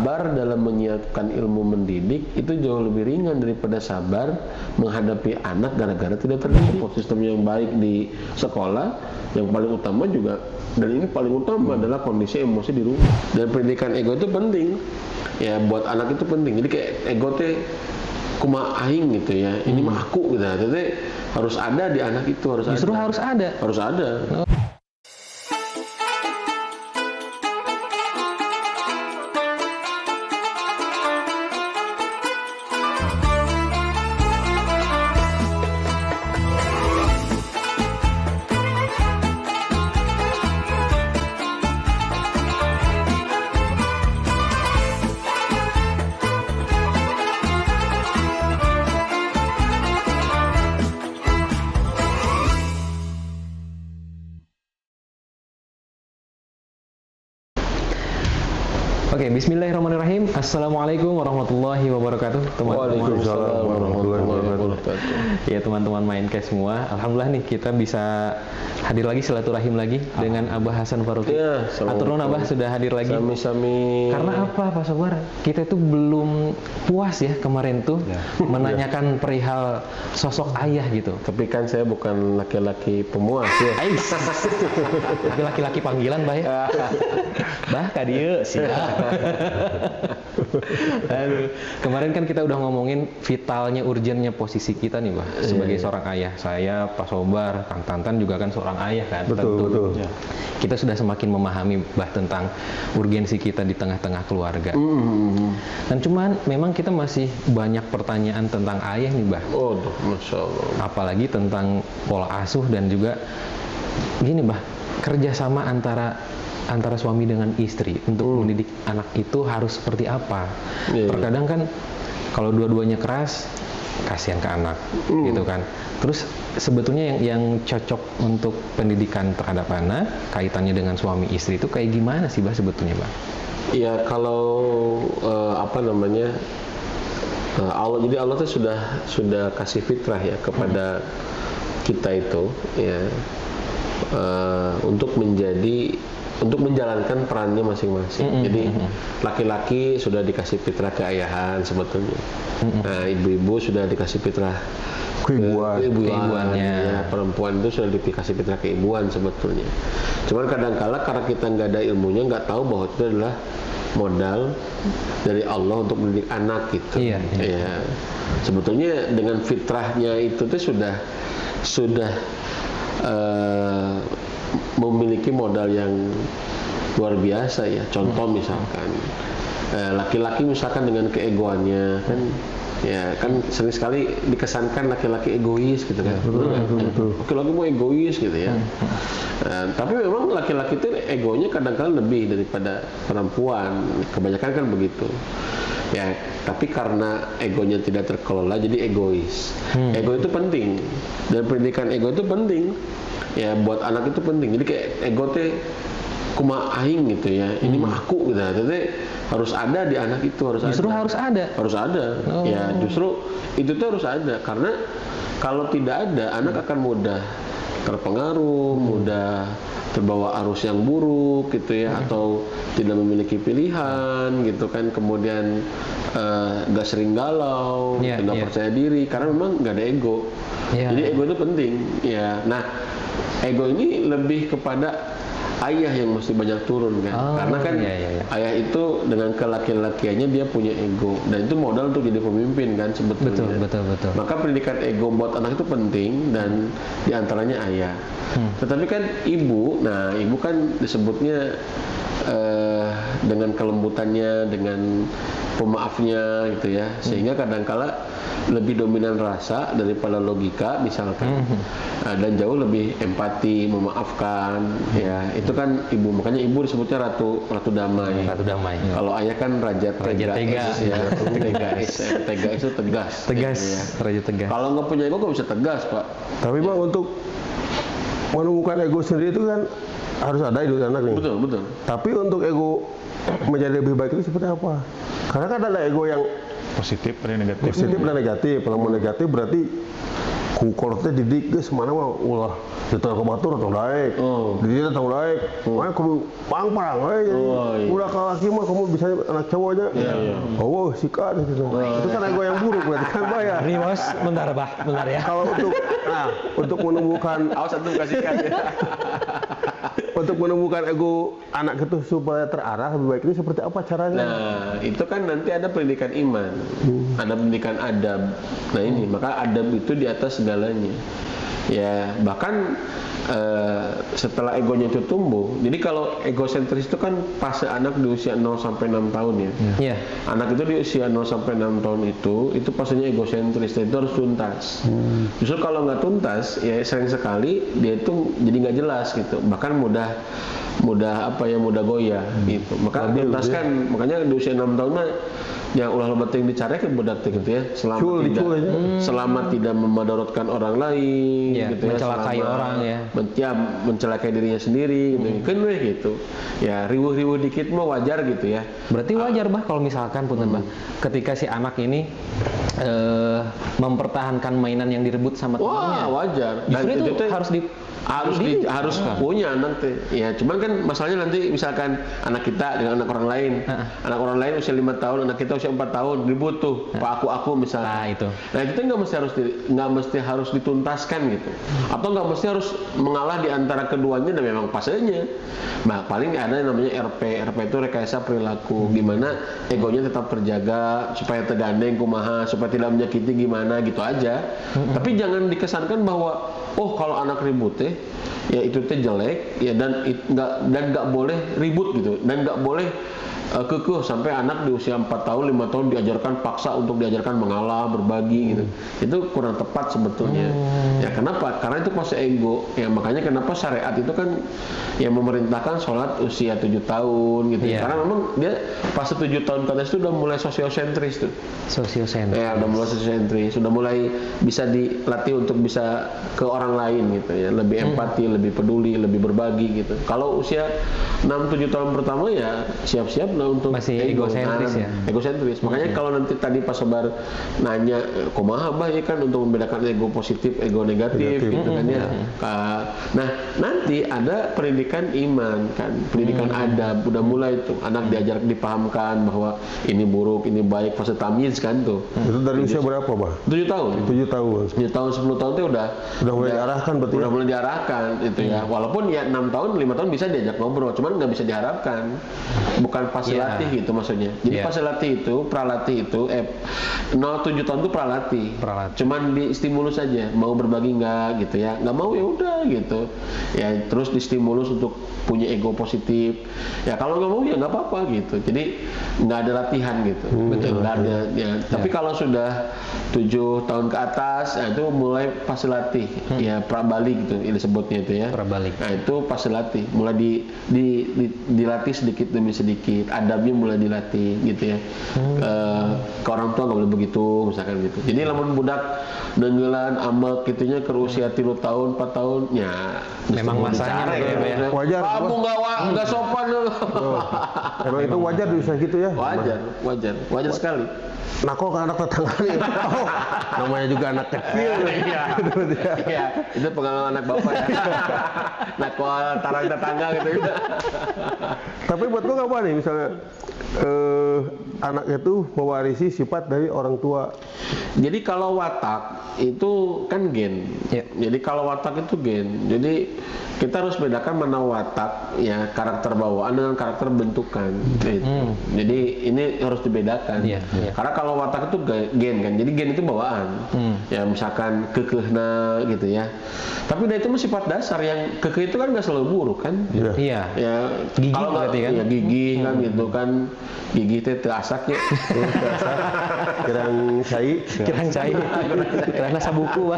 sabar dalam menyiapkan ilmu mendidik itu jauh lebih ringan daripada sabar menghadapi anak gara-gara tidak terdidik. Support system yang baik di sekolah yang paling utama juga, dan ini paling utama adalah kondisi emosi di rumah. Dan pendidikan ego itu penting ya, buat anak itu penting. Jadi kayak ego teh kumaha aing gitu ya, ini mah aku gitu. Jadi harus ada di anak itu, Justru harus ada. Harus ada. Oke, bismillahirrahmanirrahim. Assalamualaikum warahmatullahi wabarakatuh. Waalaikumsalam warahmatullahi wabarakatuh. Ya teman-teman Mindcast semua, alhamdulillah nih kita bisa hadir lagi, silaturahim lagi dengan Abah Hasan Faruqi. Ya, Atur nuhun Abah sudah hadir lagi. Sami-sami. Karena apa Pak Sobar? Kita itu belum puas ya kemarin tuh menanyakan perihal sosok ayah gitu. Tapi kan saya bukan laki-laki pemuas ya. Ais. Tapi laki-laki panggilan Bah ya. Bah ka dieu sih. Aduh. Kemarin kan kita udah ngomongin vitalnya, urgennya posisi kita nih Bah sebagai seorang ayah. Saya, Pak Sobar, Kang Tantan juga kan seorang ayah kan. Betul. Ya. Kita sudah semakin memahami Bah tentang urgensi kita di tengah-tengah keluarga. Dan cuman memang kita masih banyak pertanyaan tentang ayah nih Bah. Oh, Masya Allah. Apalagi tentang pola asuh dan juga gini Bah, kerjasama antara suami dengan istri untuk mendidik anak itu harus seperti apa? Terkadang kan kalau dua-duanya keras, kasihan ke anak, gitu kan. Terus sebetulnya yang cocok untuk pendidikan terhadap anak, kaitannya dengan suami istri itu kayak gimana sih Bah sebetulnya Bah? Ya kalau Allah, jadi Allah tuh sudah kasih fitrah ya kepada kita itu ya, untuk menjalankan perannya masing-masing. Jadi laki-laki sudah dikasih fitrah keayahan sebetulnya. Nah, ibu-ibu sudah dikasih fitrah keibuannya. Ya, perempuan itu sudah dikasih fitrah keibuan sebetulnya. Cuman kadang-kala karena kita nggak ada ilmunya, nggak tahu bahwa itu adalah modal dari Allah untuk mendidik anak gitu. Iya. Ya. Sebetulnya dengan fitrahnya itu tuh sudah memiliki modal yang luar biasa ya. Contoh misalkan laki-laki misalkan dengan keegoannya kan, ya kan sering sekali dikesankan laki-laki egois gitu kan. Betul. Laki-laki mau egois gitu ya. Tapi memang laki-laki itu egonya kadang-kadang lebih daripada perempuan. Kebanyakan kan begitu. Ya, tapi karena egonya tidak terkelola jadi egois. Ego itu penting, dan pendidikan ego itu penting. Ya, buat anak itu penting. Jadi kayak ego teh kumaha aing gitu ya, ini mah aku gitu. Jadi harus ada di anak itu, Justru harus ada. Harus ada. Ya, justru itu tuh harus ada, karena kalau tidak ada, anak akan mudah terpengaruh, mudah terbawa arus yang buruk gitu ya, atau tidak memiliki pilihan gitu kan, kemudian gak sering galau, tidak percaya diri karena memang gak ada ego. Jadi ego itu penting ya. Nah, ego ini lebih kepada ayah yang mesti banyak turun kan, karena kan ayah itu dengan kelaki-lakiannya dia punya ego, dan itu modal untuk jadi pemimpin kan sebetulnya. Betul. Maka pendidikan ego buat anak itu penting, dan diantaranya ayah. Tetapi kan ibu kan disebutnya dengan kelembutannya, dengan pemaafnya gitu ya, sehingga kadangkala lebih dominan rasa daripada logika misalkan, dan jauh lebih empati, memaafkan ya. Itu kan ibu, makanya ibu disebutnya ratu damai. Kalau ayah kan raja tegas ya. Tega itu tegas ya. Raja tegas. Kalau nggak punya ego nggak bisa tegas Pak. Tapi Pak, untuk menemukan ego sendiri itu kan harus ada di anak nih. Betul. Tapi untuk ego menjadi lebih baik itu seperti apa? Karena kan ada ego yang positif dan negatif. Kalau mau negatif berarti Kukor teh didik geus mana mah ulah ditanya ke batur atau daek. Didik atau daek. Makanya kudu pang-pang we. Udah ka laki mah kamu bisa anak cowoknya. Oh, sikat gitu. Itu kan ego yang buruk berarti kan bayar. Ini bos, bentar ya. Kalau untuk menemukan awas antum kasihkan ya. untuk menemukan ego anak itu supaya terarah lebih baik ini seperti apa caranya? Nah, itu kan nanti ada pendidikan iman, ada pendidikan adab. Nah ini, maka adab itu di atas segalanya. Ya, bahkan setelah egonya itu tumbuh. Jadi kalau egosentris itu kan fase anak di usia 0 sampai 6 tahun ya. Iya. Anak itu di usia 0 sampai 6 tahun itu fasenya egosentris, dan itu harus tuntas. Justru kalau nggak tuntas, ya sering sekali dia itu jadi nggak jelas gitu. Bahkan mudah goyah gitu. Maka tuntaskan, makanya di usia 6 tahun mah yang ulah lebeting dicari ke budak gitu ya, selama tidak memadaratkan orang lain gitu ya, mencelakai orang ya. Mencelakai dirinya sendiri gitu. Kan gitu. Ya riuh-riuh dikit mah wajar gitu ya. Berarti wajar bah kalau misalkan punten bah, ketika si anak ini mempertahankan mainan yang direbut sama temannya. Wah, wajar. Dan justru itu harus punya anak teh. Ya, cuman kan masalahnya nanti misalkan anak kita dengan anak orang lain. Anak orang lain usia 5 tahun, anak kita usia 4 tahun ribut tuh. Pak aku misalnya. Nah, itu. Nah, itu nggak mesti harus dituntaskan gitu. Atau nggak mesti harus mengalah di antara keduanya, dan memang pasenya. Nah, paling ada yang namanya RP. RP itu rekayasa perilaku. Gimana egonya tetap terjaga supaya tergandeng kumaha, supaya tidak menyakiti gimana gitu aja. Tapi jangan dikesankan bahwa kalau anak ribut ya itu jelek ya, dan nggak boleh ribut gitu, dan nggak boleh kekeh sampai anak di usia 4 tahun 5 tahun diajarkan paksa untuk diajarkan mengalah, berbagi gitu. Itu kurang tepat sebetulnya. Ya kenapa? Karena itu fase ego. Ya makanya kenapa syariat itu kan yang memerintahkan sholat usia 7 tahun gitu. Karena memang dia fase 7 tahun ke atas itu udah mulai sosiosentris tuh. Ya udah mulai sosiosentris, sudah mulai bisa dilatih untuk bisa ke orang lain gitu ya, lebih empati, lebih peduli, lebih berbagi gitu. Kalau usia 6-7 tahun pertama ya siap-siap untuk masih egosentris ya. Egosentris. Makanya kalau nanti tadi Pak Sobar nanya kumaha bah ya kan untuk membedakan ego positif, ego negatif gitu kan ya. Nah, nanti ada pendidikan iman kan, pendidikan adab, udah mulai tuh anak diajar dipahamkan bahwa ini buruk, ini baik, fase tamyiz kan tuh. Itu dari usia berapa, Bah? 7 tahun. 7 tahun. 7 tahun 10 tahun itu udah mulai diarahkan berarti. Udah mulai diarahkan itu ya. Walaupun ya 6 tahun, 5 tahun bisa diajak ngobrol, cuman nggak bisa diharapkan. Bukan fase latih gitu maksudnya. Jadi fase latih itu, pralatih itu 0-7 tahun itu pralatih. Cuman di stimulus saja, mau berbagi nggak gitu ya. Nggak mau ya udah gitu. Ya terus distimulus untuk punya ego positif. Ya kalau nggak mau ya nggak apa-apa gitu. Jadi nggak ada latihan gitu. Betul. Nggak ada ya. Tapi kalau sudah 7 tahun ke atas, itu mulai fase latih. Ya prabalik gitu disebutnya itu ya. Prabalik. Nah itu fase latih. Mulai dilatih sedikit demi sedikit. Adabnya mulai dilatih gitu ya. Ke orang tua nggak boleh begitu misalkan gitu. Jadi lamun budak denggelan ambek gitunya ke usia 3 tahun 4 tahun ya memang masanya ya. Wajar. Kamu nggak sopan loh. Emang itu wajar di usia gitu ya? Wajar sekali. Nakol ke anak tetangga nih. Namanya juga anak kecil. Iya, itu pengalaman anak bapak ya. Nakol tarang tetangga gitu. Tapi buat lu apa nih misalnya anak itu mewarisi sifat dari orang tua? Jadi kalau watak itu kan gen. Jadi kalau watak itu gen. Jadi kita harus bedakan mana watak ya karakter bawaan dengan karakter bentukan. Gitu. Jadi ini harus dibedakan. Karena kalau watak itu gen kan. Jadi gen itu bawaan. Ya misalkan kekehna gitu ya. Tapi itu sifat dasar, yang kekeh itu kan nggak selalu buruk kan. Iya. Ya gigih kalau berarti kan. Ya gigih kan gitu kan. Gigih teh teu asak ya. Kirang cai. Kirang sabuku.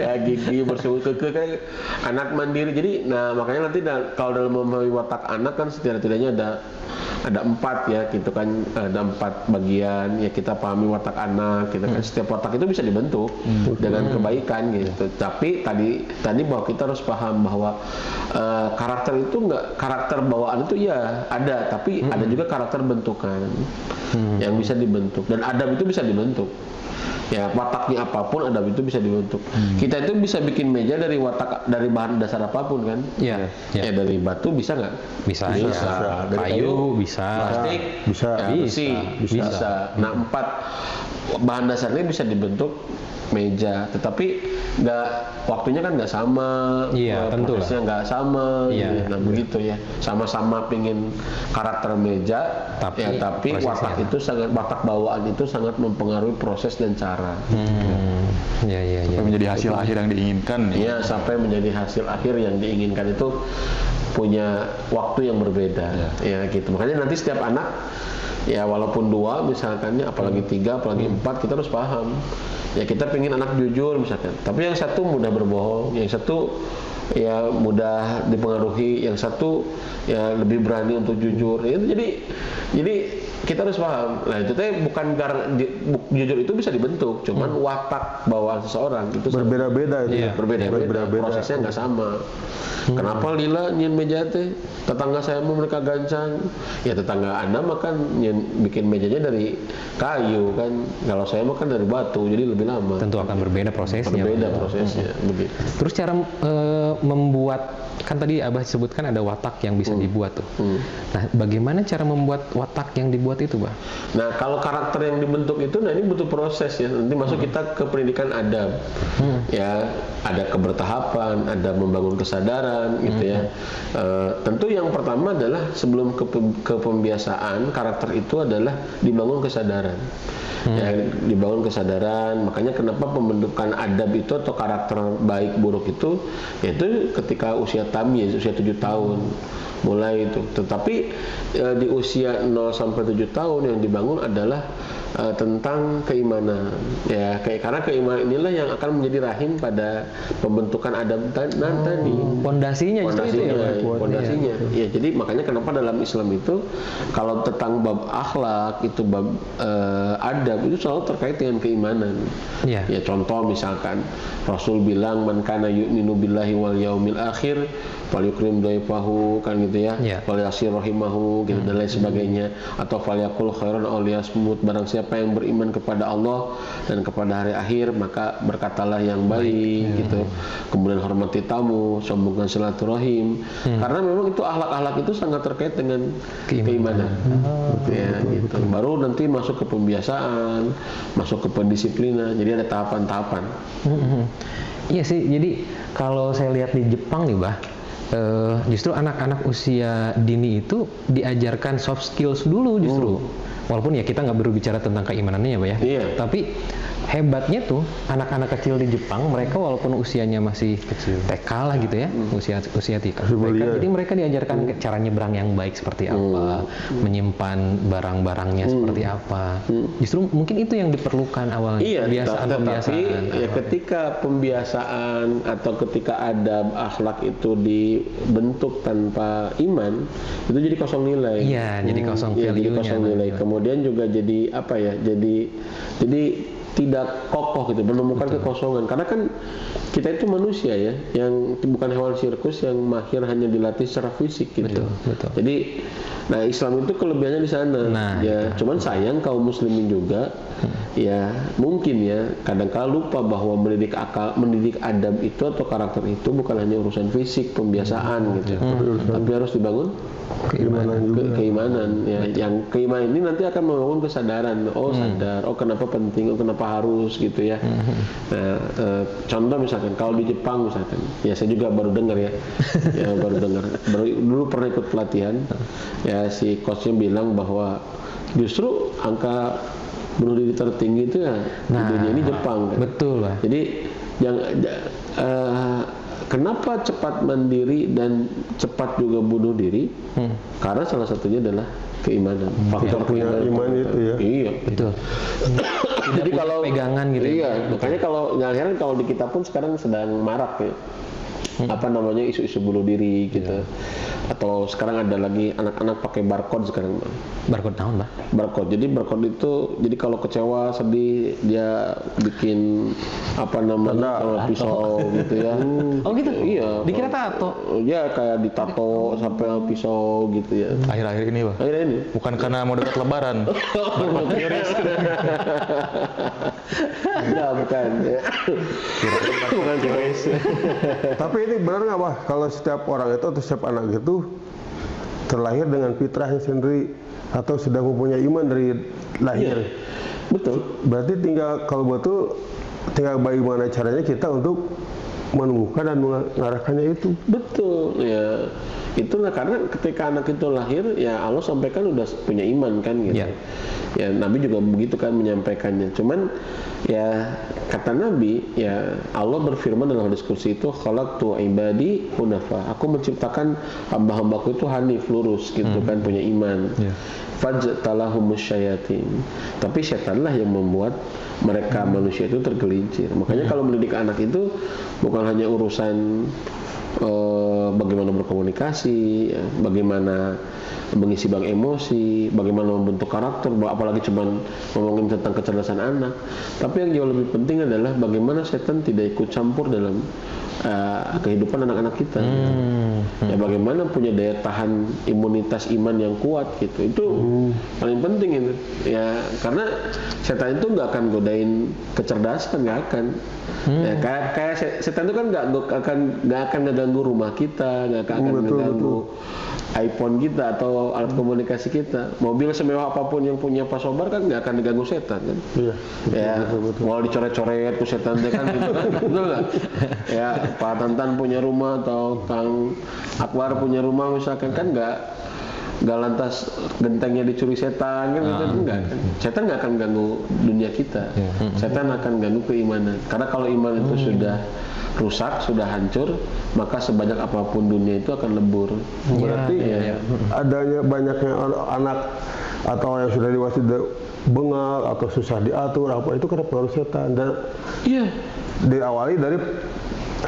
Ya gigih bersuhu kekeh kan anak mandiri. Jadi makanya nanti kalau dalam memahami watak anak kan setidak-tidaknya ada ada 4 ya gitu kan, ada 4 bagian ya, kita pahami watak anak gitu kan. Setiap watak itu bisa dibentuk dengan kebaikan gitu. Tapi tadi bahwa kita harus paham bahwa karakter itu karakter bawaan itu ya ada, tapi ada juga karakter bentukan yang bisa dibentuk, dan adab itu bisa dibentuk. Ya, wataknya apapun adab itu bisa dibentuk. Kita itu bisa bikin meja dari bahan dasar apapun kan? Iya. Ya dari batu bisa nggak? Bisa. Dari Kayu bisa. Plastik Bisa. ya, besi bisa. Nah, 4 bahan dasarnya bisa dibentuk meja, tetapi waktunya kan nggak sama, prosesnya nggak sama, nah begitu ya, sama-sama pingin karakter meja, tapi watak bawaan itu sangat mempengaruhi proses dan cara. Sampai menjadi hasil akhir yang diinginkan. Iya, sampai menjadi hasil akhir yang diinginkan itu punya waktu yang berbeda, ya gitu. Makanya nanti setiap anak ya walaupun 2 misalkan, apalagi 3, apalagi 4, kita harus paham. Ya kita pengen anak jujur misalkan, tapi yang satu mudah berbohong, yang satu ya mudah dipengaruhi, yang satu ya lebih berani untuk jujur. Itu jadi kita harus paham. Nah itu teh bukan jujur itu bisa dibentuk, cuman watak bawaan seseorang itu berbeda-beda itu. Berbeda-beda. Prosesnya nggak sama. Kenapa Lila nyin meja teh? Tetangga saya mau mereka gancang. Ya tetangga Anda makan bikin mejanya dari kayu kan. Kalau saya makan dari batu, jadi lebih lama. Tentu akan berbeda prosesnya. Begitu. Terus cara membuat, kan tadi Abah sebutkan ada watak yang bisa dibuat tuh. Nah, bagaimana cara membuat watak yang dibuat itu, Bah? Nah, kalau karakter yang dibentuk itu, nah ini butuh proses ya. Nanti masuk kita ke pendidikan adab. Ya, ada kebertahapan, ada membangun kesadaran gitu ya. Tentu yang pertama adalah sebelum ke pembiasaan, karakter itu adalah dibangun kesadaran. Ya, dibangun kesadaran. Makanya kenapa pembentukan adab itu atau karakter baik buruk itu yaitu ketika usia tamyiz, usia 7 tahun mulai itu. Tetapi di usia 0 sampai 7 tahun yang dibangun adalah tentang keimanan. Ya, karena keimanan inilah yang akan menjadi rahim pada pembentukan adab tadi. Pondasinya itu ya. Pondasinya. Ya, jadi makanya kenapa dalam Islam itu kalau tentang bab akhlak itu bab adab itu selalu terkait dengan keimanan. Ya, contoh misalkan Rasul bilang man kana yu'minu billahi wal yaumil akhir falyukrim dhaifahu kan gitu ya. Falyasir rahimahu gitu dan lain sebagainya, atau falyakul khairan aw liyasmut, barang siapa yang beriman kepada Allah dan kepada hari akhir maka berkatalah yang baik gitu. Kemudian hormati tamu, sambungkan silaturahim. Karena memang itu akhlak-akhlak itu sangat terkait dengan keimanan. Ya gitu. Baru nanti masuk ke pembiasaan, masuk ke pendisiplinan. Jadi ada tahapan-tahapan. Iya sih. Jadi kalau saya lihat di Jepang nih, Bah, justru anak-anak usia dini itu diajarkan soft skills dulu justru. Walaupun ya kita nggak berbicara tentang keimanannya ya, Pak ya. Tapi hebatnya tuh anak-anak kecil di Jepang, mereka walaupun usianya masih kecil, TK lah gitu ya, usia TK. Jadi mereka diajarkan cara nyebrang yang baik seperti apa, menyimpan barang-barangnya seperti apa. Justru mungkin itu yang diperlukan awalnya. Pembiasaan. Ya ketika pembiasaan atau ketika adab akhlak itu dibentuk tanpa iman, itu jadi kosong nilai. Iya, jadi kosong value-nya. Jadi kosong nilai. Kemudian juga jadi apa ya? Jadi tidak kokoh gitu, menemukan kekosongan. Karena kan kita itu manusia ya, yang bukan hewan sirkus yang mahir hanya dilatih secara fisik gitu. Betul. Jadi, nah Islam itu kelebihannya di sana. Cuman sayang kaum muslimin juga, ya mungkin ya kadang-kala lupa bahwa mendidik adab itu atau karakter itu bukan hanya urusan fisik, pembiasaan gitu, tapi harus dibangun keimanan ya. Yang keimanan ini nanti akan membangun kesadaran. Sadar, kenapa penting, kenapa harus gitu ya. Nah, contoh misalkan kalau di Jepang misalkan, ya saya juga baru dengar ya, dulu pernah ikut pelatihan, ya si coachnya bilang bahwa justru angka bunuh diri tertinggi itu ya di dunia ini Jepang. Kan? Betul lah. Jadi kenapa cepat mandiri dan cepat juga bunuh diri? Karena salah satunya adalah keimanan. Faktor punya iman itu ya. Iya, betul. Jadi kalau pegangan gitu. Iya, makanya kalau nggak heran kalau di kita pun sekarang sedang marak ya. isu-isu bunuh diri gitu. Atau sekarang ada lagi anak-anak pakai barcode sekarang. Barcode naon, Mbak? Barcode. Jadi barcode itu kalau kecewa, sedih, dia bikin kalau pisau gitu ya. Oh gitu? Iya. Dikira tato? Ya kayak ditato sampai pisau gitu ya. Akhir-akhir ini, Pak. Akhirnya ini. Bukan karena mau dekat lebaran. Enggak, bukan. Bukan kiris. Tapi ini benar nggak, Pak? Kalau setiap orang itu atau setiap anak itu terlahir dengan fitrahnya sendiri atau sudah mempunyai iman dari lahir? Betul. Berarti tinggal bagaimana caranya kita untuk menumbuhkan dan mengarahkannya itu. Betul. Ya. Itulah karena ketika anak itu lahir, ya Allah sampaikan udah punya iman kan gitu. Ya Nabi juga begitu kan menyampaikannya. Cuman ya kata Nabi, ya Allah berfirman dalam hadis kursi itu, khalaqtu ibadi hunafa. Aku menciptakan hamba-hambaku itu hanif, lurus gitu kan, punya iman. Fajtalahumus syayatin. Tapi setanlah yang membuat mereka manusia itu tergelincir. Makanya kalau mendidik anak itu bukan hanya urusan bagaimana berkomunikasi, ya, bagaimana mengisi bank emosi, bagaimana membentuk karakter, apalagi cuma ngomongin tentang kecerdasan anak. Tapi yang jauh lebih penting adalah bagaimana setan tidak ikut campur dalam kehidupan anak-anak kita. Ya bagaimana punya daya tahan imunitas iman yang kuat gitu. Itu paling penting itu. Ya karena setan itu nggak akan godain kecerdasan, nggak akan. Ya, kayak setan itu kan nggak akan ngeganggu rumah kita, nggak akan ngeganggu iPhone kita atau alat komunikasi kita. Mobil semewah apapun yang punya Pak Sobar kan nggak akan diganggu setan kan. Iya. Ya, mau dicoret-coret ke setan kan gitu kan. Betul nggak? Ya, Pak Tantan punya rumah atau Kang Akbar punya rumah misalkan kan nggak lantas gentengnya dicuri setan kan gitu enggak kan. Setan nggak akan ganggu dunia kita. Setan akan ganggu keimanan. Karena kalau iman itu sudah rusak, sudah hancur, maka sebanyak apapun dunia itu akan lebur. Berarti adanya banyaknya anak atau yang sudah dewasa bengal atau susah diatur apa itu karena pengaruh setan dan diawali dari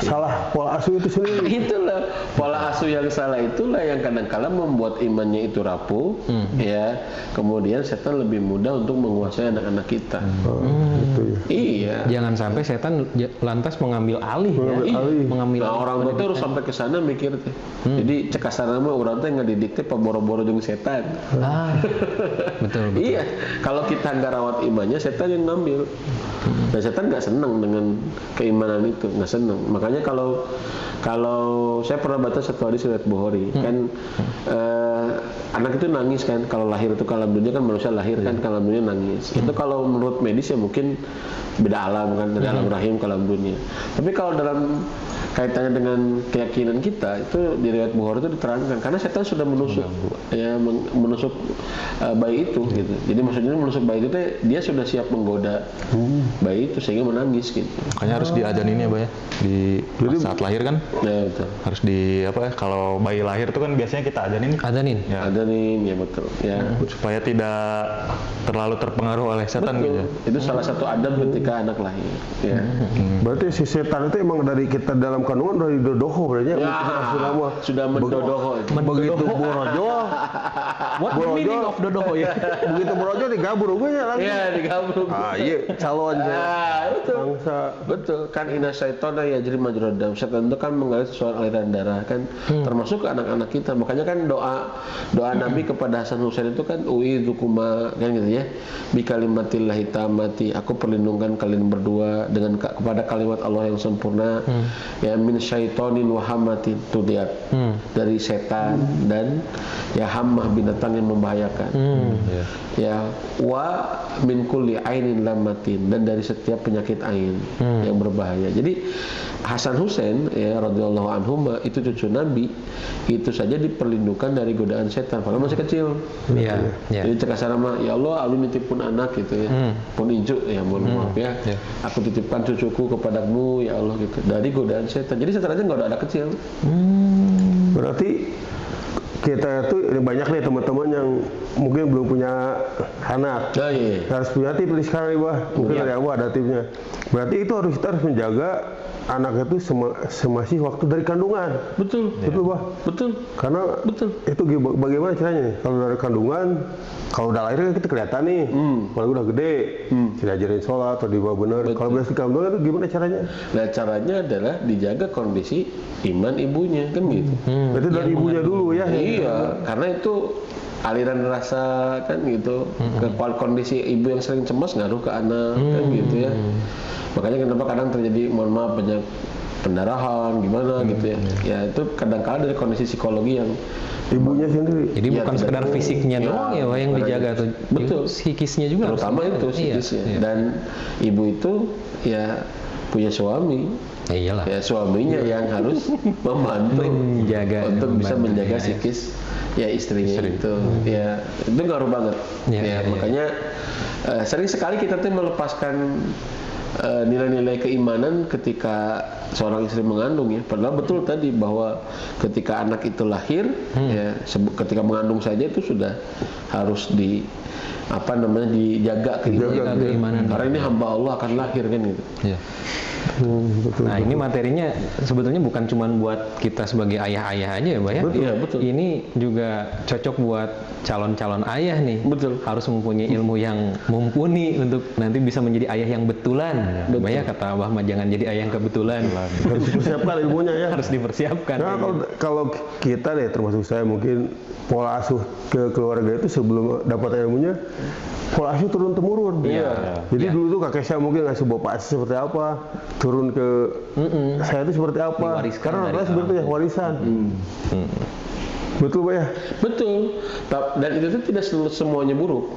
salah pola asuh itu sendiri. Itulah pola asuh yang salah, itulah yang kadang-kala membuat imannya itu rapuh, ya. Kemudian setan lebih mudah untuk menguasai anak-anak kita. Gitu ya. Iya. Jangan sampai setan lantas mengambil alih. Nah, orang tua harus sampai ke sana mikir teh. Jadi cek kasarna mah urang teh ngadidik teh paboro-boro jeung setan. Betul. Iya. Kalau kita nggak rawat imannya, setan yang ngambil. Dan setan nggak senang dengan keimanan itu, nggak senang. Makanya kalau saya pernah baca satu hadis riwayat Bukhari kan anak itu nangis kan kalau lahir itu ke alam dunia kan manusia lahir kan ke alam dunia nangis. Itu kalau menurut medis ya mungkin beda alam kan dari alam rahim ke alam dunia. Tapi kalau dalam kaitannya dengan keyakinan kita itu di riwayat Bukhari itu diterangkan karena setan sudah menusuk bayi itu gitu. Jadi maksudnya menusuk bayi itu dia sudah siap menggoda bayi itu sehingga menangis gitu. Makanya harus diajanin ya, Pak ya. Di saat lahir kan. Ya, betul. Harus kalau bayi lahir itu kan biasanya kita ajanin. Ya. Ajanin ya betul. Ya. Supaya tidak terlalu terpengaruh oleh setan gitu. Itu salah satu adab ketika anak lahir. Ya. Berarti si setan itu emang dari kita dalam kandungan dari dodoho berarti sudah mendodoho. Begitu borojo. What the meaning of dodoho ya? Begitu borojo digabur nya langsung. Iya, digabur. Iya, calonnya. Betul. Bangsa. Betul. Kan inna syaitana yajri majrad dam. Setan itu kan mengalir sesuai aliran darah kan, termasuk ke anak-anak kita. Makanya kan doa Nabi kepada Hasan Husain itu kan uidzukuma kan gitu ya. Bi kalimatillahi tammati. Aku perlindungan kalian berdua dengan kepada kalimat Allah yang sempurna. Ya min syaitonin wa hamatin tudiat. Dari setan dan ya hammah binatang yang membahayakan. Ya wa min kulli ainin lamatin dan dari setiap penyakit ain yang berbahaya. Jadi Hasan Husain ya radhiyallahu anhum itu cucu Nabi itu saja diperlindungkan dari godaan setan padahal masih kecil. Jadi cekasana mah ya Allah alun nitipun anak gitu ya. Pun injuk ya mohon maaf ya. Aku titipkan cucuku kepadamu ya Allah gitu dari godaan setan. Jadi setan aja enggak ada kecil. Berarti kita tuh banyak nih teman-teman yang mungkin belum punya anak. Oh, iya. Harus punya tip nih sekarang nih, Bah. Mungkin dari Abah ada tipnya. Berarti itu kita harus menjaga anak itu semasih waktu dari kandungan. Betul. Betul, Bah. Betul. Karena itu bagaimana caranya nih? Kalau dari kandungan, kalau udah lahir kan kita kelihatan nih, kalau udah gede, diajarin sholat atau dibawa benar. Kalau beres di kandungan itu gimana caranya? Nah, caranya adalah dijaga kondisi iman ibunya, kan gitu. Berarti dari ibunya dulu ya? Iya, karena itu aliran rasa kan gitu. Kondisi ibu yang sering cemas ngaruh ke anak kan gitu ya. Makanya kenapa kadang terjadi, mohon maaf, banyak pendarahan gimana gitu ya. Ya itu kadang-kadang dari kondisi psikologi yang Ibunya sendiri. Jadi ya, bukan sekedar fisiknya doang ya, Pak, yang dijaga tuh. Betul. Psikisnya juga. Terutama itu psikisnya. Dan ibu itu ya punya suami. Ya iyalah. Ya suaminya yang harus membantu Menjaga, untuk bisa menjaga ya. psikis ya istrinya itu. Ya itu ngaruh banget. Ya, makanya sering sekali kita tuh melepaskan nilai-nilai keimanan ketika seorang istri mengandung ya. Padahal betul tadi bahwa ketika anak itu lahir ya, ketika mengandung saja itu sudah harus dijaga keimanan. Karena ini hamba Allah akan lahir kan gitu. Ya. Betul. Nah, ini materinya sebetulnya bukan cuma buat kita sebagai ayah-ayah aja ya, Mbak ya. Betul. Iya, betul. Ini juga cocok buat calon-calon ayah nih. Betul. Harus mempunyai ilmu yang mumpuni untuk nanti bisa menjadi ayah yang betulan. Mbak ya, kata Abah mah jangan jadi ayah yang kebetulan. Harus dipersiapkan ilmunya ya. Harus dipersiapkan. Nah, kalau kita deh, termasuk saya, mungkin pola asuh ke keluarga itu sebelum dapat ilmunya, pola asuh turun temurun. Iya. Jadi dulu tuh kakek saya mungkin ngasih bapak asuh seperti apa, turun ke saya itu seperti apa. Diwariskan Karena dari orang sebetulnya warisan. Betul, Pak ya? Betul. Dan itu tuh tidak semuanya buruk.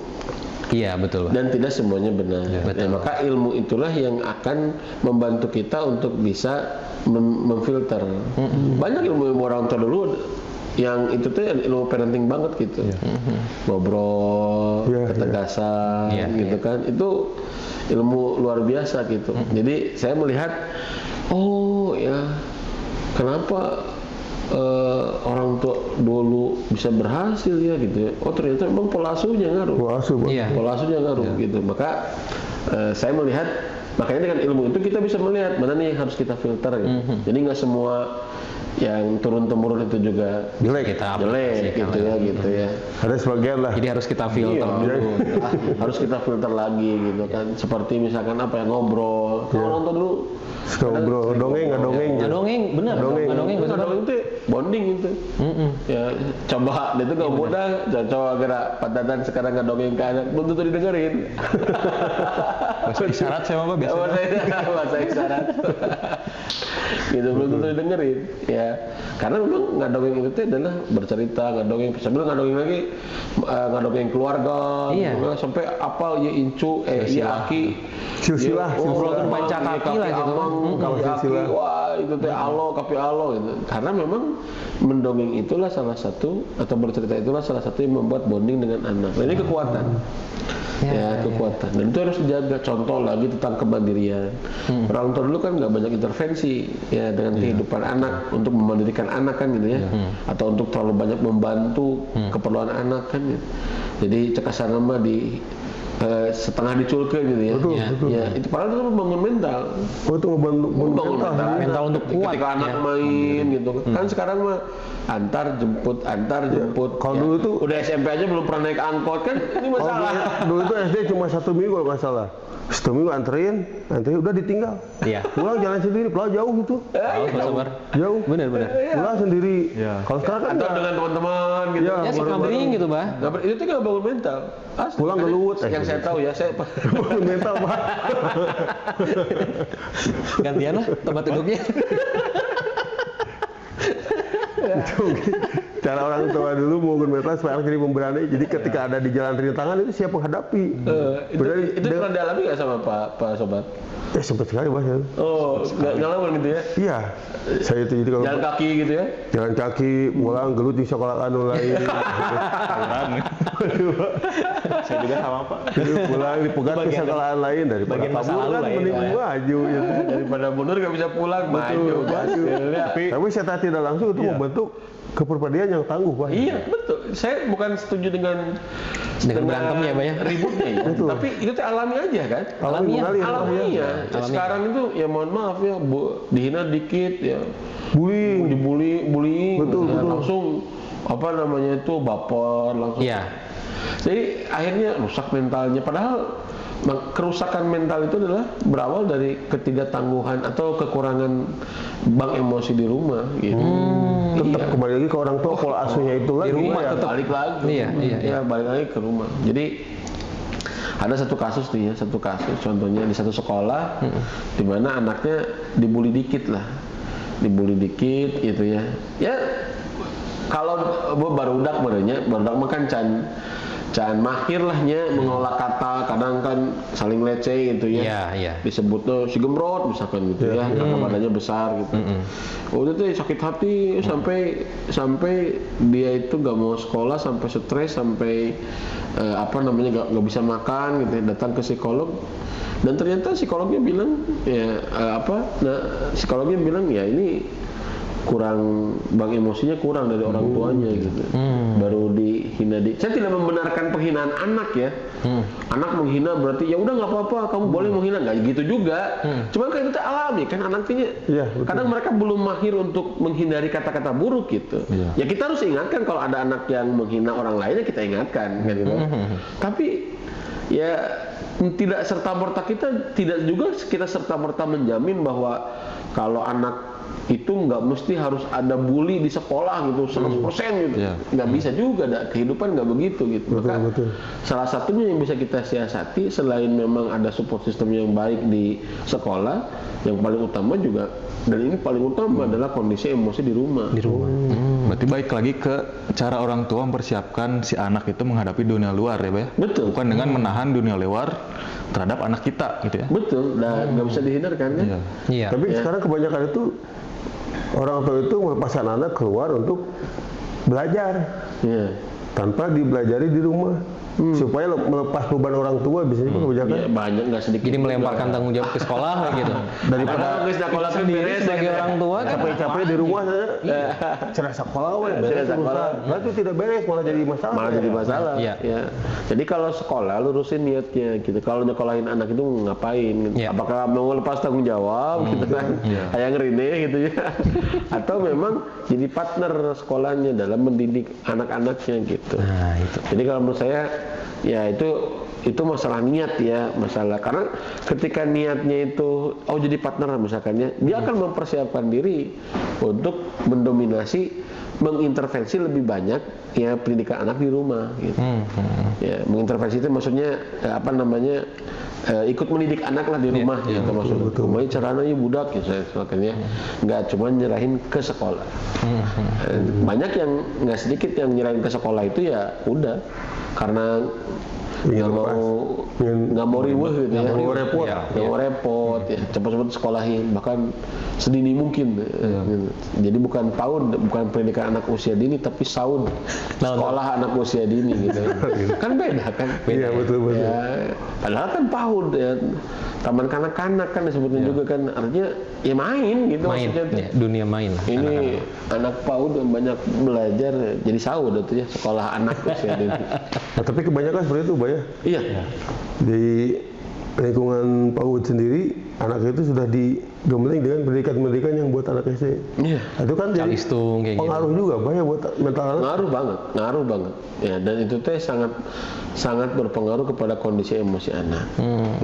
Iya, betul, Pak. Dan tidak semuanya benar. betul. Ya, maka ilmu itulah yang akan membantu kita untuk bisa memfilter. Banyak ilmu orang tua dulu yang itu tuh ilmu parenting banget gitu. Ngobrol, ketegasan gitu kan. Itu ilmu luar biasa gitu. Jadi saya melihat, oh ya, kenapa orang tua dulu bisa berhasil ya gitu ya. Oh ternyata memang pola asuhnya ngaruh. Pola asuh, Pak. Iya. Pola asuhnya ngaruh gitu. Maka saya melihat, makanya dengan ilmu itu kita bisa melihat mana nih yang harus kita filter gitu. Jadi nggak semua yang turun temurun itu juga Jelek. jelek gitu ya gitu ya. Ada sebagian lah. Jadi harus kita filter dulu. Harus kita filter lagi gitu kan. Seperti misalkan apa ya, ngobrol. Kalau orang tua dulu Suka ngobrol, dongeng, nggak dongeng. Nggak dongeng, benar. Dongeng. Nggak dongeng, betul. Dongeng itu bonding itu. Ya coba dia tuh nggak mudah. Coba kira Pak Dadan sekarang nggak dongeng ke anak, belum tentu didengerin. Bahasa isyarat saya mah biasanya. Bahasa isyarat. Gitu belum tentu didengerin. Ya karena memang nggak dongeng itu adalah bercerita, nggak dongeng. Sebelum nggak dongeng lagi, nggak dongeng keluarga. Iya. Sampai apal ya incu, ya aki. Silsilah, Ngobrol silsilah. panca kaki lah gitu. Kapi silsilah. wah itu teh alo, kapi alo gitu. Karena memang mendongeng itulah salah satu, atau bercerita itulah salah satu yang membuat bonding dengan anak. Nah, ini kekuatan. Kekuatan. Dan itu harus dijaga. Contoh lagi tentang kemandirian. Orang tua dulu kan nggak banyak intervensi ya dengan kehidupan anak, untuk memandirikan anak kan gitu ya. Atau untuk terlalu banyak membantu keperluan anak kan gitu. Jadi cekasan mah di setengah diculke gitu ya. Betul. Ya, itu padahal itu membangun mental. Oh itu ngebangun Mental untuk kuat. Ketika anak main gitu. Kan sekarang mah antar jemput. Kalau dulu tuh udah SMP aja belum pernah naik angkot kan, ini masalah. dulu itu SD cuma 1 minggu kalau nggak salah. 1 minggu anterin udah ditinggal. Iya. Pulang jalan sendiri, pulang jauh gitu. Pak Sobar. Jauh. Benar. Pulang sendiri. Kalau sekarang kan Atau dengan teman-teman gitu. Iya. Ya suka bering gitu, Pak. Itu tuh nggak bangun mental. Asli. Pulang gelut. Yang saya tahu ya, saya bangun mental, Pak. Gantian lah tempat duduknya. Cara orang tua dulu bangun mental supaya jadi pemberani. Jadi ketika ada di jalan rintangan itu siap menghadapi. itu pernah dialami nggak sama Pak Sobat? Sempat sekali, Mas. Oh, ngalamin gitu ya? Iya. Saya itu jadi kalau Jalan kaki gitu ya? jalan kaki, pulang gelut di sekolah anu lain. Saya juga sama Pak. Pulang dipegat ke sekolahan lain daripada bagian masa kabur lalu kan lah ya, mending Pak ya. maju gitu. Daripada mundur nggak bisa pulang, maju. Tapi secara tidak langsung itu membentuk kepribadiannya yang tangguh, Pak. Iya, betul. Saya bukan setuju dengan berantemnya, Pak, ya. ributnya ya. Betul. Tapi itu teh alami aja kan? Alamiah. Alamiah. Sekarang itu ya mohon maaf ya, dihina dikit ya. Bullying. Betul. Langsung apa namanya itu baper langsung. Iya. Jadi akhirnya rusak mentalnya. Padahal kerusakan mental itu adalah berawal dari ketidaktangguhan atau kekurangan bank emosi di rumah gitu. Tetap kembali lagi ke orang tua, pola asuhnya itu lagi. Di rumah ya. tetap balik lagi. Iya. Balik lagi ke rumah. Jadi ada satu kasus contohnya di satu sekolah di mana anaknya dibully dikit gitu ya. Ya kalau barudak makan can mahir lahnya mengolah kata, kadang kan saling leceh gitu ya. Iya. Disebutnya si gemrot misalkan gitu ya, karena badannya besar gitu. Udah tuh sakit hati sampai dia itu nggak mau sekolah, sampai stres, sampai nggak bisa makan gitu, datang ke psikolog. Dan ternyata psikolognya bilang psikolognya bilang ya ini kurang, bank emosinya kurang dari orang tuanya gitu. Baru dihina saya tidak membenarkan penghinaan anak ya. Anak menghina berarti ya udah nggak apa-apa, kamu boleh menghina, nggak gitu juga. Cuman kan itu alami kan anaknya. Kadang mereka belum mahir untuk menghindari kata-kata buruk gitu. Ya kita harus ingatkan kalau ada anak yang menghina orang lainnya, kita ingatkan kan gitu. Tapi ya tidak serta-merta kita serta-merta menjamin bahwa kalau anak itu nggak mesti harus ada bully di sekolah gitu 100% gitu. Nggak bisa juga, kehidupan nggak begitu gitu. Betul. Salah satunya yang bisa kita siasati selain memang ada support system yang baik di sekolah, yang paling utama juga, dan ini paling utama adalah kondisi emosi di rumah. Berarti baik lagi ke cara orang tua mempersiapkan si anak itu menghadapi dunia luar ya, Pak ya? Betul. Bukan dengan menahan dunia luar terhadap anak kita gitu ya. Betul, dan nggak bisa dihindarkan kan? Iya. Tapi sekarang kebanyakan itu orang tua itu melepaskan anak keluar untuk belajar tanpa dibelajari di rumah. Supaya melepas beban orang tua biasanya kebanyakan. Ya, banyak nggak sedikit. Jadi melemparkan tanggung jawab ke sekolah gitu. Daripada sekolah Sendiri sebagai orang tua kan capek-capek di rumah saya cerah sekolah nah itu tidak beres, malah jadi masalah. Iya. Jadi kalau sekolah lurusin niatnya gitu. Kalau nyekolahin anak itu ngapain gitu. Apakah mau lepas tanggung jawab gitu kan? Kayak ngerine gitu ya. Atau memang jadi partner sekolahnya dalam mendidik anak-anaknya gitu. Nah, itu. Jadi kalau menurut saya ya itu masalah niat ya, karena ketika niatnya itu jadi partner misalkan ya, dia akan mempersiapkan diri untuk mengintervensi lebih banyak ya pendidikan anak di rumah gitu. Ya, mengintervensi itu maksudnya ikut mendidik anak lah di rumah gitu maksudnya. Main caranya budak gitu makanya nggak cuma nyerahin ke sekolah. Banyak yang nggak sedikit yang nyerahin ke sekolah itu ya udah karena nggak mau riweuh gitu ya, nggak mau repot ya, cepat-cepat sekolahin, bahkan sedini mungkin gitu. Jadi bukan PAUD, bukan pendidikan anak usia dini, tapi SAUD, sekolah anak usia dini gitu. Kan beda kan? Iya betul. Ya, padahal kan PAUD ya, taman kanak-kanak kan disebutnya juga kan, artinya ya main gitu maksudnya. Dunia main lah. Ini anak PAUD yang banyak belajar jadi SAUD itu ya, sekolah anak usia dini. Nah, tapi kebanyakan seperti itu, Pak ya. Iya. Di lingkungan PAUD sendiri, anak itu sudah digembleng dengan pendidikan yang buat anak SD. Iya. Itu kan jadi pengaruh juga, Pak ya, buat mental anak. Ngaruh banget. Ya, dan itu teh sangat berpengaruh kepada kondisi emosi anak.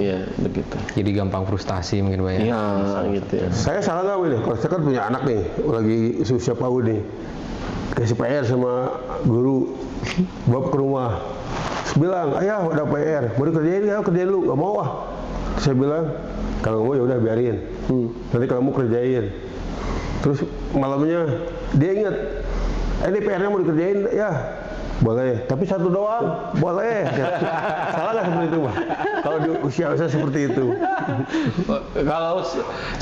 Ya, begitu. Jadi gampang frustasi mungkin, Pak ya. Iya, gitu ya. Saya salah nggak nih? Kalau saya kan punya anak nih, lagi usia PAUD nih, kasih PR sama guru, bawa ke rumah. Bilang, ayah udah PR, mau dikerjain nggak? Kerjain lu, nggak mau ah. Saya bilang, kalau mau ya udah biarin. Nanti kalau mau kerjain. Terus malamnya dia ingat, ini PR-nya mau dikerjain ya, boleh. Tapi satu doang, boleh. Salah nggak seperti itu, Pak? Kalau di usia seperti itu. Kalau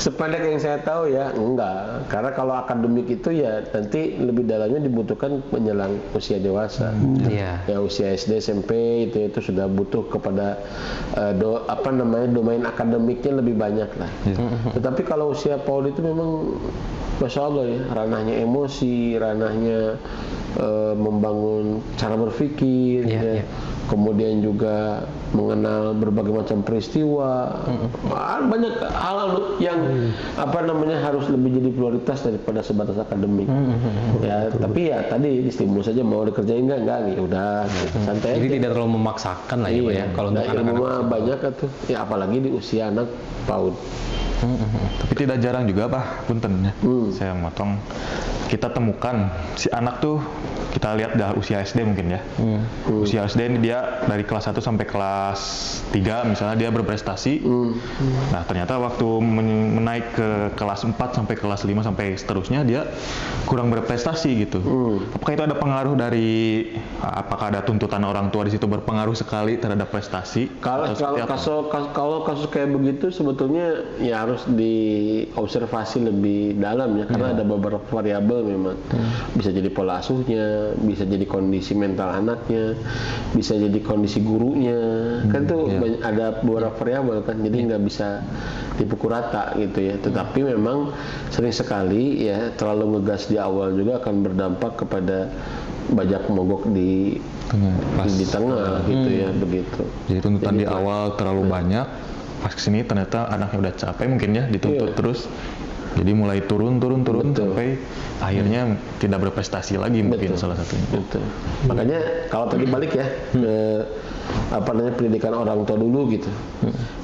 sependek yang saya tahu ya enggak, karena kalau akademik itu ya nanti lebih dalamnya dibutuhkan menjelang usia dewasa. Ya usia SD SMP itu sudah butuh kepada domain akademiknya lebih banyak lah. Tetapi kalau usia PAUD itu memang Masya Allah ya, ranahnya emosi, ranahnya membangun cara berpikir, ya. Kemudian juga mengenal berbagai macam peristiwa, banyak hal yang harus lebih jadi prioritas daripada sebatas akademik. Ya, tapi ya tadi distimulus saja, mau dikerjain enggak, ya udah santai. Jadi aja. tidak terlalu memaksakan lah ya, kalau untuk anak-anak banyak tuh, ya apalagi di usia anak PAUD. Tapi tidak jarang juga punten ya. Saya motong, kita temukan si anak tuh kita lihat dah usia SD mungkin ya. Usia SD ini dia dari kelas 1 sampai kelas 3 misalnya dia berprestasi. Nah, ternyata waktu menaik ke kelas 4 sampai kelas 5 sampai seterusnya dia kurang berprestasi gitu. Apakah itu ada pengaruh dari apakah ada tuntutan orang tua di situ berpengaruh sekali terhadap prestasi? Kalau kasus kayak begitu sebetulnya ya harus diobservasi lebih dalam ya, karena ada beberapa variabel memang. Bisa jadi pola asuhnya, bisa jadi kondisi mental anaknya, bisa jadi kondisi gurunya, kan tuh ada beberapa variabel kan, jadi nggak bisa dipukul rata gitu ya. Tetapi memang sering sekali ya terlalu ngegas di awal juga akan berdampak kepada bajak mogok di tengah gitu ya, begitu. Jadi tuntutan di awal terlalu banyak, pas kesini ternyata anaknya udah capek mungkin ya, dituntut terus. Jadi mulai turun sampai akhirnya tidak berprestasi lagi mungkin salah satunya. Betul. Makanya kalau tadi balik ya ke pendidikan orang tua dulu gitu.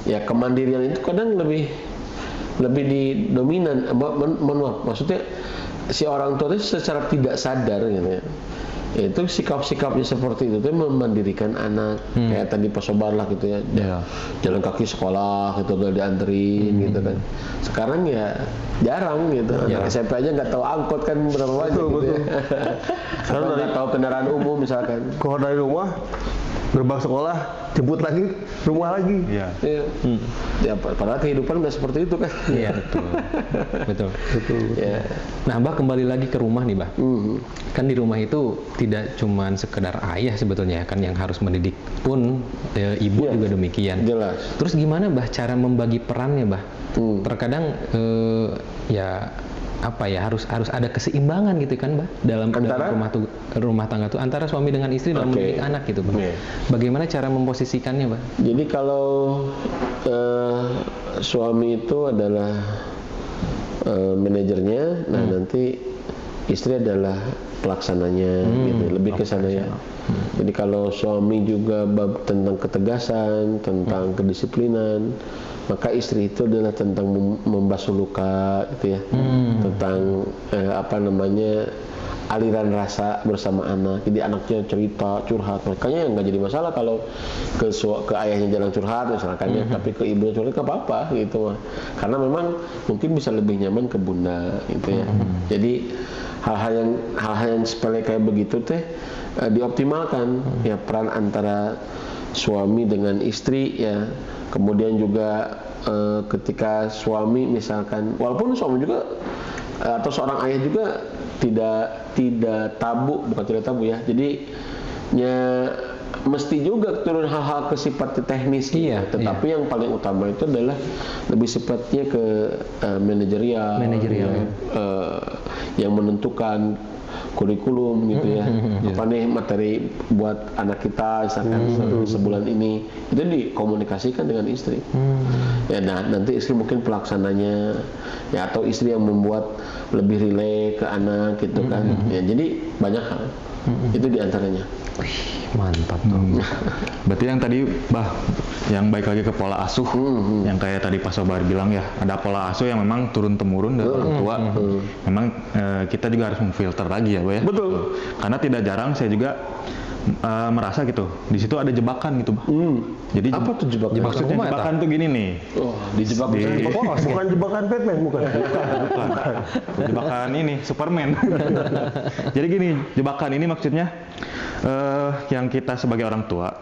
Ya kemandirian itu kadang lebih dominan. Maksudnya si orang tua itu secara tidak sadar gitu ya. Itu sikap-sikapnya seperti itu tuh memandirikan anak. Kayak tadi Pak Sobar lah gitu ya. Jalan kaki sekolah gitu, gak dianterin gitu kan. Sekarang ya jarang gitu. Anak SMP aja nggak tahu angkot kan berapa banyak gitu ya. Sekarang nggak tahu kendaraan umum misalkan. Kalau dari rumah gerbang sekolah, jemput lagi, rumah lagi. Ya, padahal kehidupan nggak seperti itu kan. Iya, betul. Ya. Nah, Mbah kembali lagi ke rumah nih, Mbah. Kan di rumah itu tidak cuma sekedar ayah sebetulnya kan yang harus mendidik, pun ibu juga demikian. Jelas. Terus gimana, Mbah, cara membagi perannya, Mbah? Terkadang harus ada keseimbangan gitu kan, Mbak, dalam rumah tangga tuh antara suami dengan istri dalam mendidik anak gitu, Mbak. Bagaimana cara memposisikannya, Mbak? Jadi kalau suami itu adalah manajernya, nah nanti istri adalah pelaksananya gitu, lebih ke sana ya. Jadi kalau suami juga bab tentang ketegasan, tentang kedisiplinan, maka istri itu adalah tentang membasuh luka gitu ya, tentang aliran rasa bersama anak. Jadi anaknya cerita, curhat, makanya nggak jadi masalah kalau ke ayahnya jarang curhat misalkan ya, tapi ke ibunya curhat nggak apa-apa gitu mah, karena memang mungkin bisa lebih nyaman ke bunda gitu ya. Jadi hal-hal yang sepele kayak begitu teh dioptimalkan ya, peran antara suami dengan istri ya. Kemudian juga ketika suami misalkan, walaupun suami juga atau seorang ayah juga tidak tabu, bukan tidak tabu ya. Jadi mesti juga turun hal-hal ke sifat teknis gitu. Tetapi yang paling utama itu adalah lebih sifatnya ke manajerial. Yang menentukan kurikulum gitu ya. Apa nih materi buat anak kita misalkan sebulan ini, itu dikomunikasikan dengan istri. Ya, nah nanti istri mungkin pelaksananya ya, atau istri yang membuat lebih relay ke anak gitu kan. Ya, jadi banyak hal. Itu diantaranya. Mantap. Berarti yang tadi yang baik lagi ke pola asuh, yang kayak tadi Pak Sobar bilang ya, ada pola asuh yang memang turun temurun dari orang tua. Memang kita juga harus memfilter lagi ya, Bah ya. Betul. Karena tidak jarang saya juga merasa gitu, di situ ada jebakan gitu, Bah. Jadi apa tuh jebakan? Maksudnya jebakan tuh gini nih. Dijebak bukan jebakan Batman, bukan. Jebakan ini Superman. Jadi gini, jebakan ini maksudnya yang kita sebagai orang tua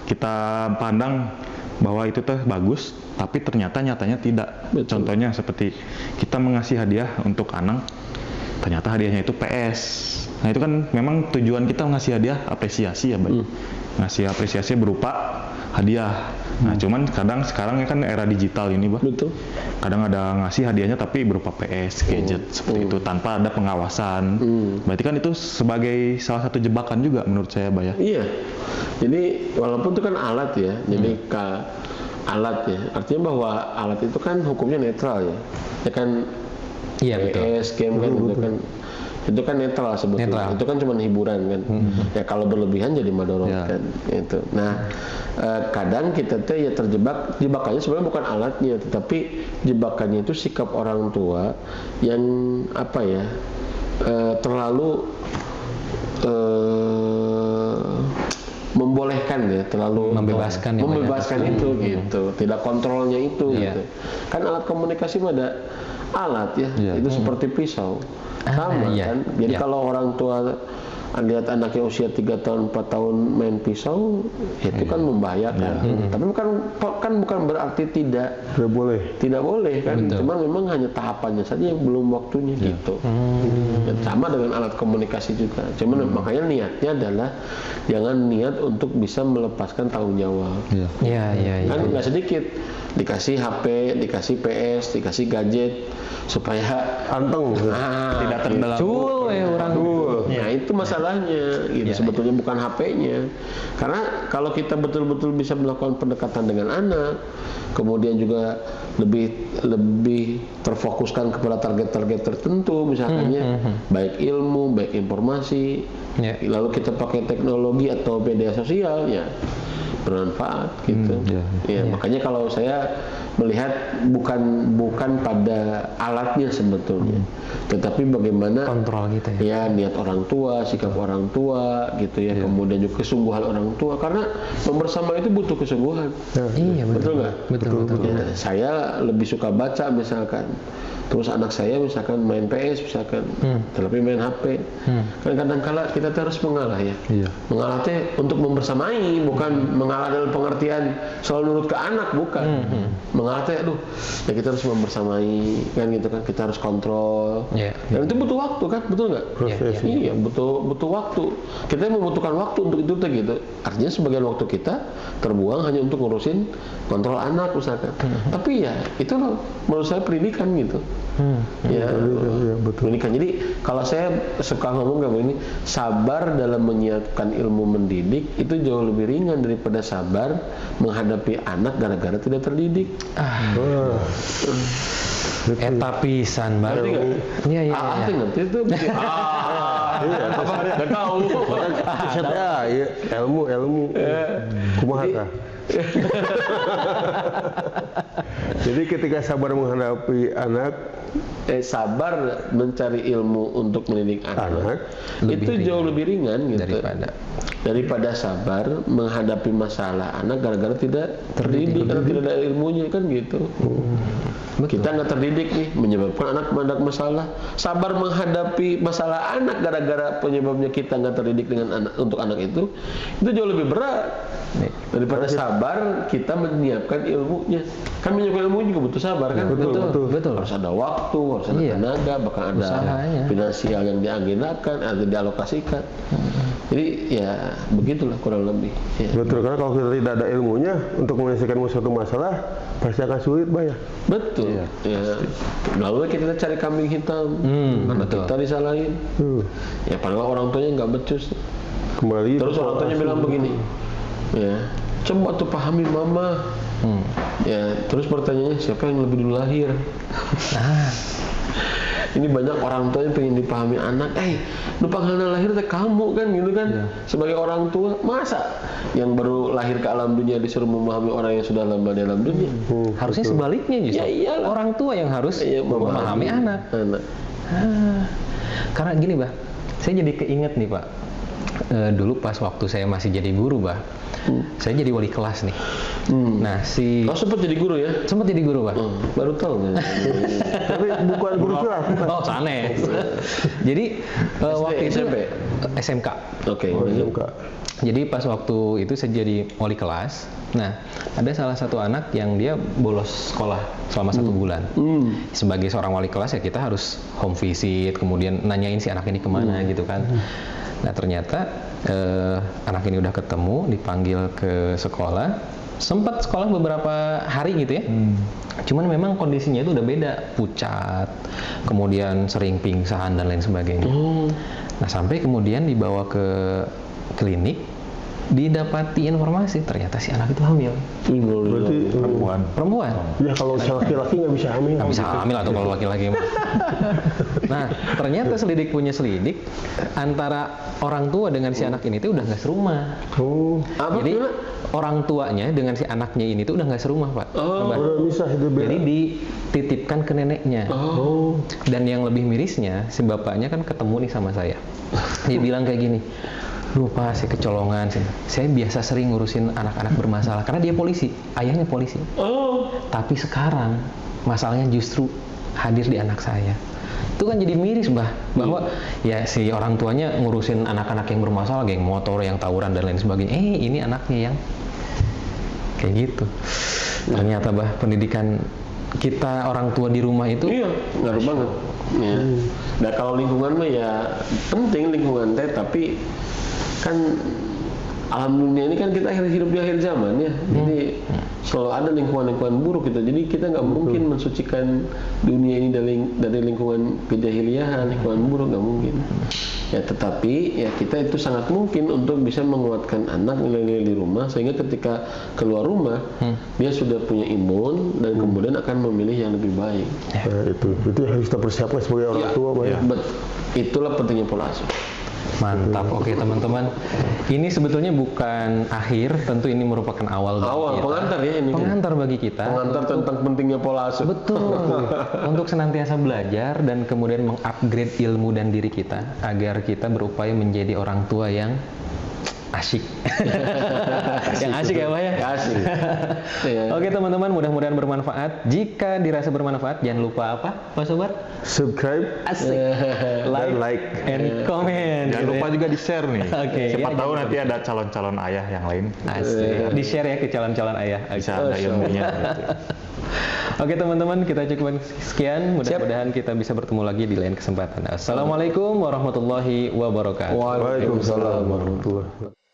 kita pandang bahwa itu tuh bagus, tapi ternyata nyatanya tidak. Betul. Contohnya seperti kita mengasih hadiah untuk anak, ternyata hadiahnya itu PS. Nah itu kan memang tujuan kita ngasih hadiah apresiasi ya, Bay. Ngasih apresiasi berupa hadiah. Nah, cuman kadang sekarang kan era digital ini, Bah. Betul. Kadang ada ngasih hadiahnya tapi berupa PS, gadget seperti itu tanpa ada pengawasan. Berarti kan itu sebagai salah satu jebakan juga menurut saya, Bah ya. Iya. Jadi walaupun itu kan alat ya. Jadi alat ya. Artinya bahwa alat itu kan hukumnya netral ya. Ya kan Iya, betul. PS, game kan itu kan netral sebetulnya. Itu kan cuma hiburan kan. Ya kalau berlebihan jadi madorot kan itu. Nah, kadang kita tuh ya terjebak, jebakannya sebenarnya bukan alatnya, tetapi jebakannya itu sikap orang tua yang apa ya? Terlalu membolehkan ya, terlalu membebaskan itu gitu. Tidak kontrolnya itu gitu. Kan alat komunikasi mah ada alat ya. Itu seperti pisau. Sama kan. Jadi kalau orang tua lihat anaknya usia 3 tahun, 4 tahun main pisau, itu kan membahayakan. Tapi bukan berarti tidak boleh kan. Cuma memang hanya tahapannya saja yang belum waktunya gitu. Dan sama dengan alat komunikasi juga. Cuma makanya niatnya adalah jangan niat untuk bisa melepaskan tanggung jawab. Kan nggak sedikit dikasih HP, dikasih PS, dikasih gadget supaya anteng, tidak terdalam. Nah itu masalahnya, gitu. Sebetulnya bukan HP-nya. Karena kalau kita betul-betul bisa melakukan pendekatan dengan anak, kemudian juga lebih terfokuskan kepada target-target tertentu, misalkannya baik ilmu, baik informasi, lalu kita pakai teknologi atau media sosial, ya bermanfaat gitu. Makanya kalau saya melihat bukan pada alatnya sebetulnya, tetapi bagaimana kontrol kita ya niat orang tua, sikap orang tua gitu ya, kemudian juga kesungguhan orang tua, karena membersama itu butuh kesungguhan. Betul nggak? Betul. Saya lebih suka baca misalkan, terus anak saya misalkan main PS misalkan, tapi main HP. Kan kadang-kala kita harus mengalah ya. Mengalah teh untuk membersamai, bukan mengalah dalam pengertian selalu nurut ke anak, bukan. Mengalah teh ya kita harus membersamai kan gitu kan, kita harus kontrol. Dan itu butuh waktu kan, betul nggak? Iya, butuh waktu. Kita membutuhkan waktu untuk itu teh gitu. Artinya sebagian waktu kita terbuang hanya untuk ngurusin kontrol anak misalkan. Tapi ya itu loh menurut saya pendidikan gitu. Betul. Pendidikan. Jadi kalau saya suka ngomong kayak begini, sabar dalam menyiapkan ilmu mendidik itu jauh lebih ringan daripada sabar menghadapi anak gara-gara tidak terdidik. Eta pisan, Bang. Iya. Ngerti itu. Nggak tahu. Ilmu. Kumaha tah? Jadi ketika sabar menghadapi anak, sabar mencari ilmu untuk mendidik anak itu jauh lebih ringan gitu daripada sabar menghadapi masalah anak gara-gara tidak terdidik, karena tidak ada ilmunya kan gitu. Kita nggak terdidik nih, menyebabkan anak mendapat masalah. Sabar menghadapi masalah anak gara-gara penyebabnya kita nggak terdidik dengan untuk anak itu jauh lebih berat daripada sabar kita menyiapkan ilmunya. Kan menyiapkan ilmu juga butuh sabar kan? Betul. Harus ada waktu, harus ada tenaga, bahkan ada finansial yang diagendakan atau dialokasikan. Jadi ya begitulah kurang lebih. Betul, karena kalau kita tidak ada ilmunya untuk menyelesaikan suatu masalah pasti akan sulit, Pak ya. Betul. Lalu kita cari kambing hitam, anak kita disalahin. Ya padahal orang tuanya nggak becus. Kembali. Terus orang tuanya bilang begini, ya coba tuh pahami mama. Ya terus pertanyaannya siapa yang lebih dulu lahir? Ini banyak orang tua yang pengen dipahami anak, lu panggilan lahir teh kamu kan gitu kan. Sebagai orang tua, masa yang baru lahir ke alam dunia disuruh memahami orang yang sudah lama di alam dunia? Harusnya sebaliknya justru. Ya iyalah. Orang tua yang harus memahami anak. Karena gini, Bah, saya jadi keinget nih, Pak. Dulu pas waktu saya masih jadi guru, Bah, saya jadi wali kelas nih. Nah, sempat jadi guru ya? Sempat jadi guru, Pak. Baru tahu. Tapi bukan guru silat. Oh, sanes. Jadi waktu itu SMK. Oke. SMK. Jadi pas waktu itu saya jadi wali kelas. Nah, ada salah satu anak yang dia bolos sekolah selama 1 bulan. Sebagai seorang wali kelas ya kita harus home visit, kemudian nanyain si anak ini kemana gitu kan. Nah ternyata anak ini udah ketemu, dipanggil ke sekolah, sempat sekolah beberapa hari gitu ya. Cuman memang kondisinya itu udah beda, pucat, kemudian sering pingsan dan lain sebagainya. Nah sampai kemudian dibawa ke klinik, didapati informasi ternyata si anak itu hamil. Berarti Perempuan. ya kalau laki-laki nggak bisa hamil. Nggak bisa hamil atau kalau laki-laki mah. Nah ternyata selidik punya selidik, antara orang tua dengan si anak ini tuh udah nggak serumah. Jadi orang tuanya dengan si anaknya ini tuh udah nggak serumah, Pak. Udah bisa itu beda. Jadi dititipkan ke neneknya. Dan yang lebih mirisnya, si bapaknya kan ketemu nih sama saya. Dia bilang kayak gini, "Duh Pak, saya kecolongan. Saya biasa sering ngurusin anak-anak bermasalah." Karena dia polisi, ayahnya polisi. Tapi sekarang masalahnya justru hadir di anak saya. Itu kan jadi miris, Bah, bahwa ya si orang tuanya ngurusin anak-anak yang bermasalah, geng motor, yang tawuran dan lain sebagainya. Ini anaknya yang kayak gitu. Ternyata, Bah, pendidikan kita orang tua di rumah itu ngaruh banget. Ya. Nah kalau lingkungan mah ya penting lingkungan teh, tapi kan alhamdulillah ini kan kita hidup di akhir zaman ya. Jadi selalu ada lingkungan-lingkungan buruk gitu. Jadi kita nggak mungkin mensucikan dunia ini dari lingkungan kejahiliahan, lingkungan buruk, nggak mungkin. Ya tetapi ya kita itu sangat mungkin untuk bisa menguatkan anak nilai-nilai di rumah sehingga ketika keluar rumah dia sudah punya imun dan kemudian akan memilih yang lebih baik. Itu yang harus kita persiapkan sebagai orang tua, Pak. Itulah pentingnya pola asuh. Mantap. Oke teman-teman, ini sebetulnya bukan akhir, tentu ini merupakan awal bagi kita. Pengantar ya ini. Pengantar bagi kita. Pengantar tentang pentingnya pola asuh. Betul. Untuk senantiasa belajar dan kemudian mengupgrade ilmu dan diri kita agar kita berupaya menjadi orang tua yang asyik. Yang asyik ya Pak ya? Asyik. Oke teman-teman, mudah-mudahan bermanfaat. Jika dirasa bermanfaat, jangan lupa apa Pak Sobat? Subscribe, Asik. like and comment. Jangan lupa juga di-share nih. Siapa ya, tahu nanti ada calon-calon ayah yang lain. Asik. Di-share ya ke calon-calon ayah. Bisa ada ilmunya. Oke teman-teman, kita cukupkan sekian. Mudah-mudahan kita bisa bertemu lagi di lain kesempatan. Assalamualaikum warahmatullahi wabarakatuh. Waalaikumsalam warahmatullahi wabarakatuh.